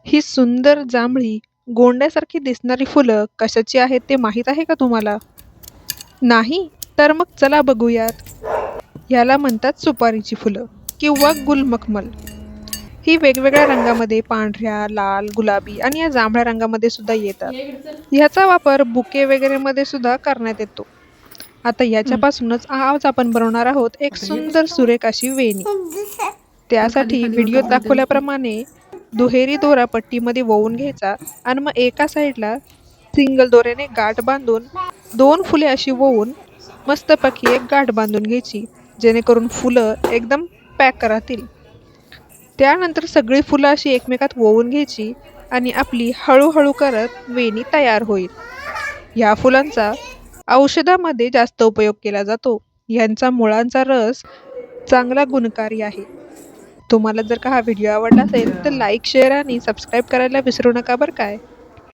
ही सुंदर जांभळी, गोंड्यासारखी दिसणारी फुलं कशाची आहेत ते माहीत आहे का तुम्हाला? नाही? तर मग चला बघूयात. याला म्हणतात सुपारीची फुलं किंवा गुलमखमल. ही वेगवेगळ्या रंगामध्ये पांढऱ्या, लाल, गुलाबी आणि या जांभळ्या रंगामध्ये सुद्धा येतात. ह्याचा वापर बुके वगैरे मध्ये सुद्धा करण्यात येतो. आता याच्यापासूनच आज आपण बनवणार आहोत एक सुंदर सुरेख अशी वेणी. त्यासाठी व्हिडिओत दाखवल्याप्रमाणे दुहेरी दोरा पट्टीमध्ये वळून घ्यायचा आणि मग एका साईडला सिंगल दोऱ्याने गाठ बांधून 2 फुले अशी वळून मस्तपैकी एक गाठ बांधून घ्यायची, जेणेकरून फुलं एकदम पॅक राहतील. त्यानंतर सगळी फुलं अशी एकमेकात वळून घ्यायची आणि आपली हळूहळू करत वेणी तयार होईल. ह्या फुलांचा औषधामध्ये जास्त उपयोग केला जातो. यांचा मुळांचा रस चांगला गुणकारी आहे. तुम्हाला जर का हा व्हिडिओ आवडला असेल तर लाईक, शेअर आणि सबस्क्राईब करायला विसरू नका बरं काय.